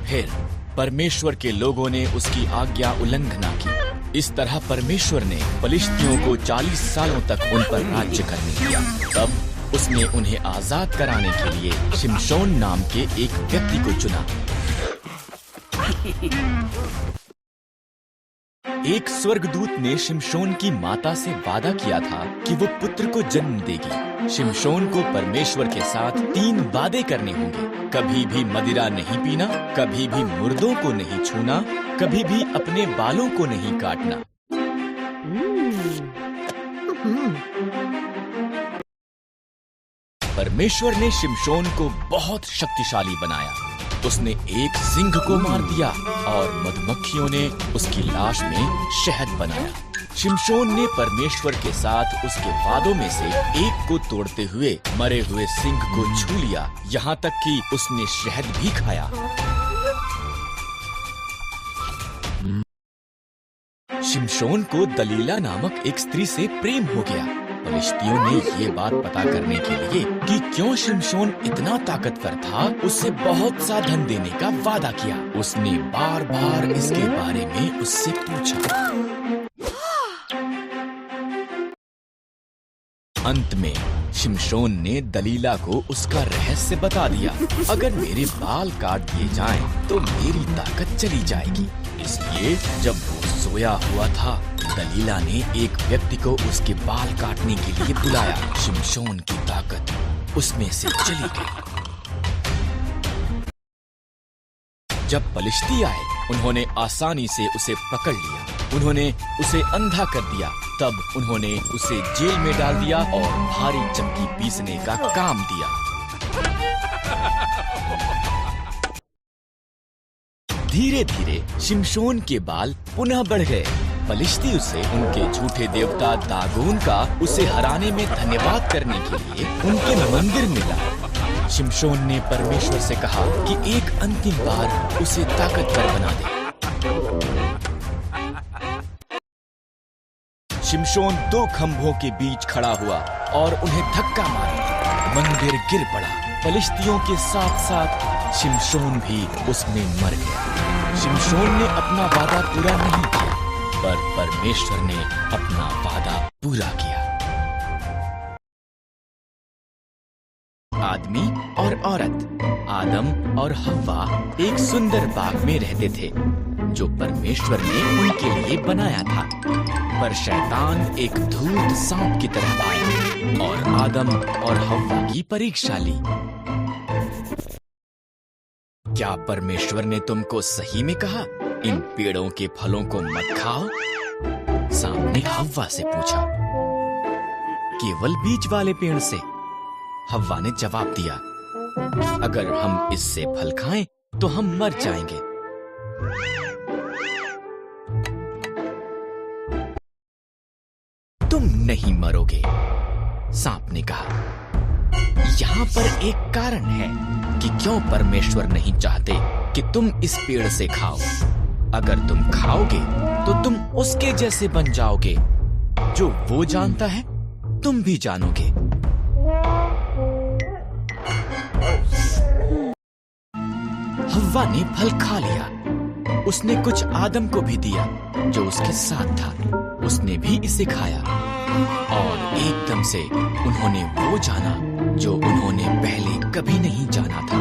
फिर परमेश्वर के लोगों ने उसकी आज्ञा उल्लंघना की। इस तरह परमेश्वर ने फलिश्तियों को 40 सालों तक उन पर राज्य करने दिया। तब उसने उन्हें आजाद कराने के लिए शिमशोन नाम के एक व्यक्ति को चुना। एक स्वर्गदूत ने शिमशोन की माता से वादा किया था कि वो पुत्र को जन्म देगी। शिमशोन को परमेश्वर के साथ 3 वादे करने होंगे। कभी भी मदिरा नहीं पीना, कभी भी मुर्दों को नहीं छूना, कभी भी अपने बालों को नहीं काटना। परमेश्वर ने शिमशोन को बहुत शक्तिशाली बनाया। उसने एक सिंह को मार दिया और मधुमक्खियों ने उसकी लाश में शहद बनाया। शिमशोन ने परमेश्वर के साथ उसके वादों में से एक को तोड़ते हुए मरे हुए सिंह को छू लिया, यहाँ तक कि उसने शहद भी खाया। शिमशोन को दलीला नामक एक स्त्री से प्रेम हो गया। फलिश्तियों ने ये बात पता करने के लिए कि क्यों शिमशोन इतना ताकतवर था, उससे बहुत सा धन देने का वादा किया। उसने बार बार इसके बारे में उससे पूछा। अंत में शिमशोन ने दलीला को उसका रहस्य बता दिया। अगर मेरे बाल काट दिए जाएं, तो मेरी ताकत चली जाएगी। इसलिए जब वो सोया हुआ था, दलीला ने एक व्यक्ति को उसके बाल काटने के लिए बुलाया। शिमशोन की ताकत उसमें से चली गई। जब फलिश्ती आए, उन्होंने आसानी से उसे पकड़ लिया। उन्होंने उसे अंधा कर दिया। तब उन्होंने उसे जेल में डाल दिया और भारी चक्की पीसने का काम दिया। धीरे धीरे शिमशोन के बाल पुनः बढ़ गए। फलिश्ती उसे उनके झूठे देवता दागोन का उसे हराने में धन्यवाद करने के लिए उनके मंदिर में लाए। शिमशोन ने परमेश्वर से कहा कि एक अंतिम बार उसे ताकतवर बना दे। शिमशोन 2 खंभों के बीच खड़ा हुआ और उन्हें धक्का मारा। मंदिर गिर पड़ा। फलिश्तियों के साथ साथ शिमशोन भी उसमें मर गया। शिमशोन ने अपना वादा पूरा नहीं किया, पर परमेश्वर ने अपना वादा पूरा किया। आदमी और औरत, आदम और हव्वा एक सुंदर बाग में रहते थे जो परमेश्वर ने उनके लिए बनाया था। पर शैतान एक धूर्त सांप की तरह आया और आदम और हव्वा की परीक्षा ली। क्या परमेश्वर ने तुमको सही में कहा, इन पेड़ों के फलों को मत खाओ? सांप ने हव्वा से पूछा। केवल बीज वाले पेड़ से, हव्वा ने जवाब दिया। अगर हम इससे फल खाएं तो हम मर जाएंगे। तुम नहीं मरोगे, सांप ने कहा। यहाँ पर एक कारण है कि क्यों परमेश्वर नहीं चाहते कि तुम इस पेड़ से खाओ। अगर तुम खाओगे तो तुम उसके जैसे बन जाओगे। जो वो जानता है, तुम भी जानोगे। हव्वा ने फल खा लिया। उसने कुछ आदम को भी दिया जो उसके साथ था। उसने भी इसे खाया और एकदम से उन्होंने वो जाना जो उन्होंने पहले कभी नहीं जाना था।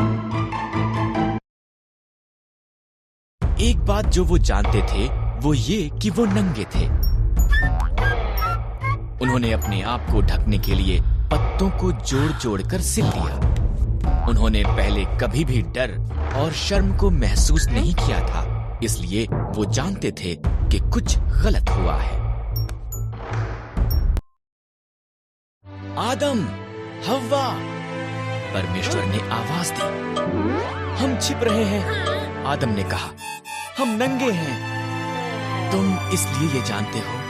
एक बात जो वो जानते थे वो ये कि वो नंगे थे। उन्होंने अपने आप को ढकने के लिए पत्तों को जोड़ जोड़ कर सिल लिया। उन्होंने पहले कभी भी डर और शर्म को महसूस नहीं किया था, इसलिए वो जानते थे कि कुछ गलत हुआ है। आदम, हव्वा, परमेश्वर ने आवाज दी। हम छिप रहे हैं, आदम ने कहा। हम नंगे हैं। तुम इसलिए ये जानते हो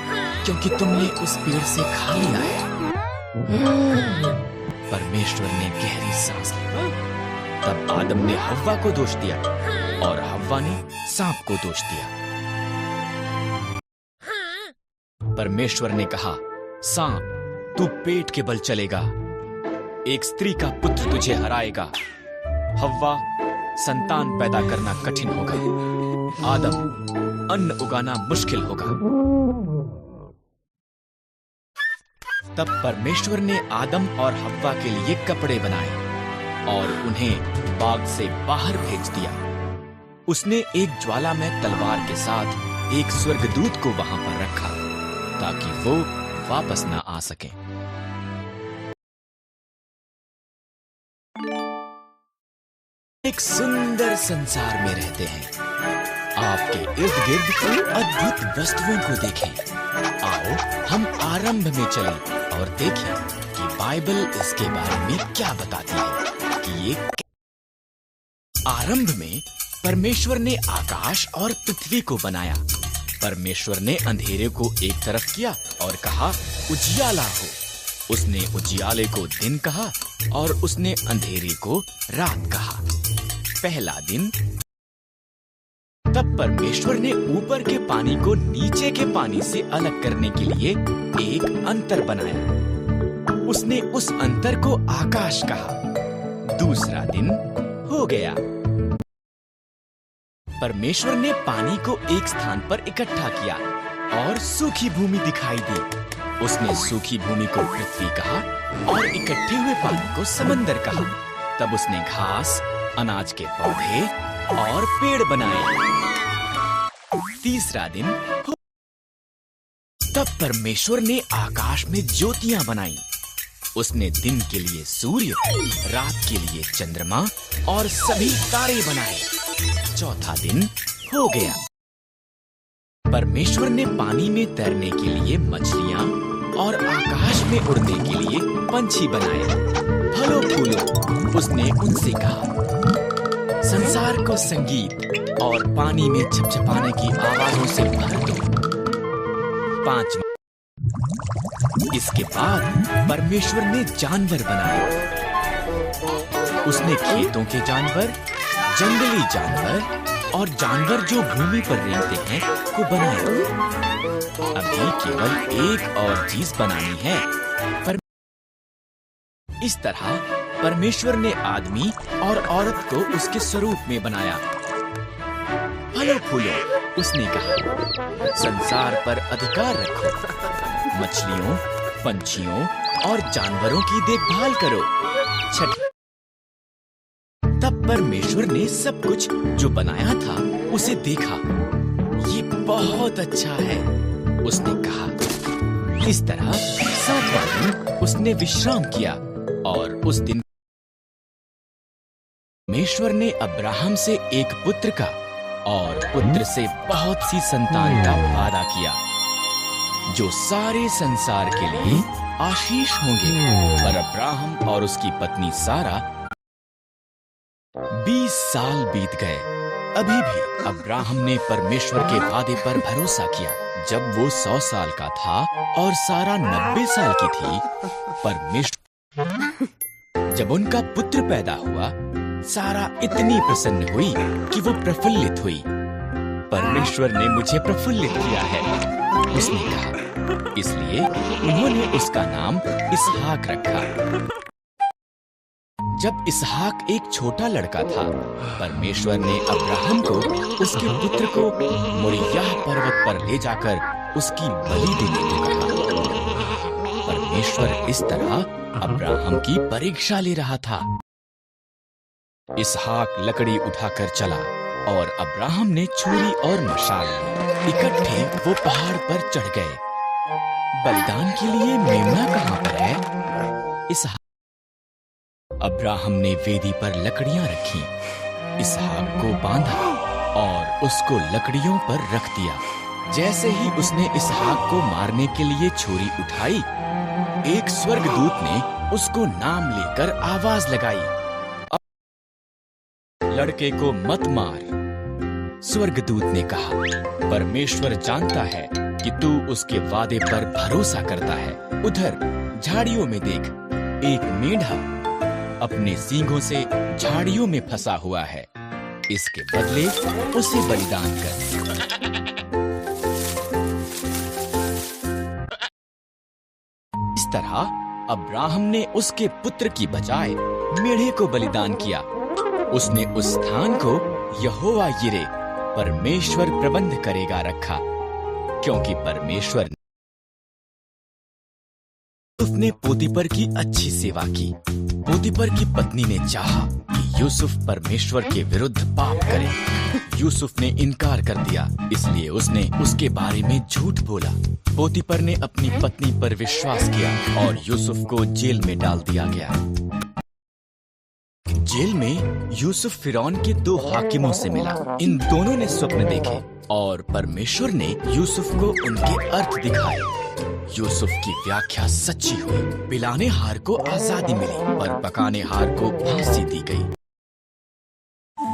क्योंकि तुमने उस पेड़ से खा लिया है। परमेश्वर ने गहरी सांस ली। तब आदम ने हव्वा को दोष दिया और हव्वा ने सांप को दोष दिया। परमेश्वर ने कहा, सांप, तू पेट के बल चलेगा। एक स्त्री का पुत्र तुझे हराएगा। हव्वा, संतान पैदा करना कठिन होगा। आदम, अन्न उगाना मुश्किल होगा। तब परमेश्वर ने आदम और हव्वा के लिए कपड़े बनाए और उन्हें बाग से बाहर भेज दिया। उसने एक ज्वालामय तलवार के साथ एक स्वर्गदूत को वहां पर रखा ताकि वो वापस ना आ सके। एक सुंदर संसार में रहते हैं। आपके इर्द गिर्द अद्भुत वस्तुओं को देखें। आओ हम आरंभ में चलें और देखें कि बाइबल इसके बारे में क्या बताती है कि ये आरंभ में परमेश्वर ने आकाश और पृथ्वी को बनाया। परमेश्वर ने अंधेरे को एक तरफ किया और कहा उजियाला हो। उसने उजियाले को दिन कहा और उसने अंधेरे को रात कहा। पहला दिन। तब परमेश्वर ने ऊपर के पानी को नीचे के पानी से अलग करने के लिए एक अंतर बनाया। उसने उस अंतर को आकाश कहा। दूसरा दिन हो गया। परमेश्वर ने पानी को एक स्थान पर इकट्ठा किया और सूखी भूमि दिखाई दी। उसने सूखी भूमि को पृथ्वी कहा और इकट्ठे हुए पानी को समंदर कहा। तब उसने घास, अनाज के पौधे और पेड़ बनाए। तीसरा दिन। तब परमेश्वर ने आकाश में ज्योतियां बनाई। उसने दिन के लिए सूर्य, रात के लिए चंद्रमा और सभी तारे बनाए। चौथा दिन हो गया। परमेश्वर ने पानी में तैरने के लिए मछलियां और आकाश में उड़ने के लिए पंछी बनाए। फलों फूलों उसने उनसे कहा संसार को संगीत और पानी में छपछपाने की आवाजों से भर दो। पांचवा। इसके बाद परमेश्वर ने जानवर बनाए। उसने खेतों के जानवर, जंगली जानवर और जानवर जो भूमि पर रेंगते हैं को बनाया। अभी केवल एक और चीज बनानी है। इस तरह परमेश्वर ने आदमी और औरत को उसके स्वरूप में बनाया। फलों फूलों उसने कहा संसार पर अधिकार रखो। मछलियों, पंछियों और जानवरों की देखभाल करो। छठ। तब परमेश्वर ने सब कुछ जो बनाया था उसे देखा। ये बहुत अच्छा है, उसने कहा। इस तरह सातवां दिन उसने विश्राम किया और उस दिन परमेश्वर ने अब्राहम से एक पुत्र का और पुत्र से बहुत सी संतान का वादा किया जो सारे संसार के लिए आशीष होंगे। पर अब्राहम और उसकी पत्नी सारा 20 साल बीत गए। अभी भी अब्राहम ने परमेश्वर के वादे पर भरोसा किया। जब वो 100 साल का था और सारा 90 साल की थी, परमेश्वर जब उनका पुत्र पैदा हुआ, सारा इतनी प्रसन्न हुई कि वो प्रफुल्लित हुई। परमेश्वर ने मुझे प्रफुल्लित किया है, उसने कहा। इसलिए उन्होंने उसका नाम इसहाक रखा। जब इसहाक एक छोटा लड़का था, परमेश्वर ने अब्राहम को उसके पुत्र को मोरिय्याह पर्वत पर ले जाकर उसकी बलि देने को कहा। परमेश्वर इस तरह अब्राहम की परीक्षा ले रहा था। इसहाक लकड़ी उठाकर चला और अब्राहम ने छुरी और मशाल ली। इकट्ठे वो पहाड़ पर चढ़ गए। बलिदान के लिए मेमना कहाँ पर है? इसहाक। अब्राहम ने वेदी पर लकड़ियां रखी, इसहाक को बांधा और उसको लकड़ियों पर रख दिया। जैसे ही उसने इसहाक को मारने के लिए छुरी उठाई, एक स्वर्गदूत ने उसको नाम लेकर आवाज लगाई, लड़के को मत मार। स्वर्गदूत ने कहा, परमेश्वर जानता है कि तू उसके वादे पर भरोसा करता है। उधर झाड़ियों में देख, एक मेंढा अपने सींगों से झाड़ियों में फंसा हुआ है। इसके बदले उसे बलिदान कर। इस तरह अब्राहम ने उसके पुत्र की बजाय मेढ़े को बलिदान किया। उसने उस स्थान को यहोवा यिरे, परमेश्वर प्रबंध करेगा रखा, क्योंकि परमेश्वर ने पोतीपर की अच्छी सेवा की। पोतीपर की पत्नी ने चाहा कि यूसुफ परमेश्वर के विरुद्ध पाप करे। यूसुफ ने इनकार कर दिया, इसलिए उसने उसके बारे में झूठ बोला। पोतीपर ने अपनी पत्नी पर विश्वास किया और यूसुफ को जेल में डाल दिया गया। जेल में यूसुफ फिरौन के 2 हाकिमों से मिला। इन दोनों ने स्वप्न देखे और परमेश्वर ने यूसुफ को उनके अर्थ दिखाए। यूसुफ की व्याख्या सच्ची हुई। पिलाने हार को आजादी मिली, पर पकाने हार को फांसी दी गई।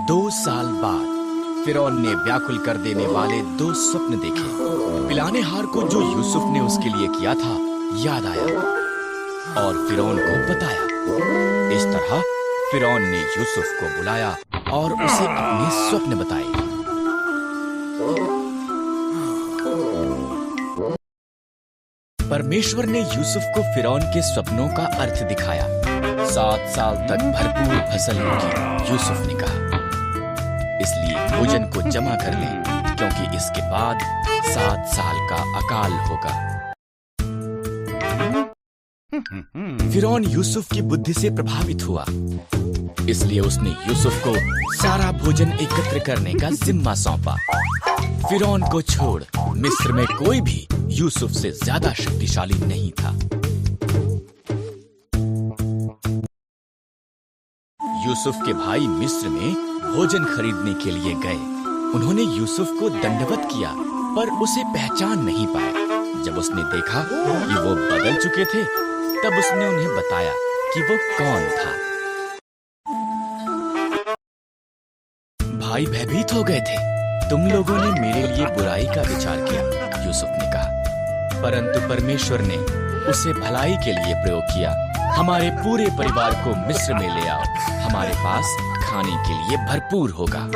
2 साल बाद फिरौन ने व्याकुल कर देने वाले 2 स्वप्न देखे। पिलाने हार को जो यूसुफ ने उसके लिए किया था याद आया और फिरौन को बताया। इस तरह फिरौन ने यूसुफ को बुलाया और उसे अपने स्वप्न बताए। परमेश्वर ने यूसुफ को फिरौन के स्वप्नों का अर्थ दिखाया। 7 साल तक भरपूर फसल होगी, यूसुफ ने कहा। इसलिए भोजन को जमा कर लें, क्योंकि इसके बाद 7 साल का अकाल होगा। फिरौन यूसुफ की बुद्धि से प्रभावित हुआ, इसलिए उसने यूसुफ को सारा भोजन एकत्र करने का जिम्मा सौंपा। फिरौन को छोड़ मिस्र में कोई भी यूसुफ से ज्यादा शक्तिशाली नहीं था। यूसुफ के भाई मिस्र में भोजन खरीदने के लिए गए। उन्होंने यूसुफ को दंडवत किया, पर उसे पहचान नहीं पाए। जब उसने देखा कि वो बदल चुके थे, तब उसने उन्हें बताया कि वो कौन था। भाई भयभीत हो गए थे। तुम लोगों ने मेरे लिए बुराई का विचार किया, यूसुफ ने कहा, परंतु परमेश्वर ने उसे भलाई के लिए प्रयोग किया। हमारे पूरे परिवार को मिस्र में ले आओ, हमारे पास खाने के लिए भरपूर होगा।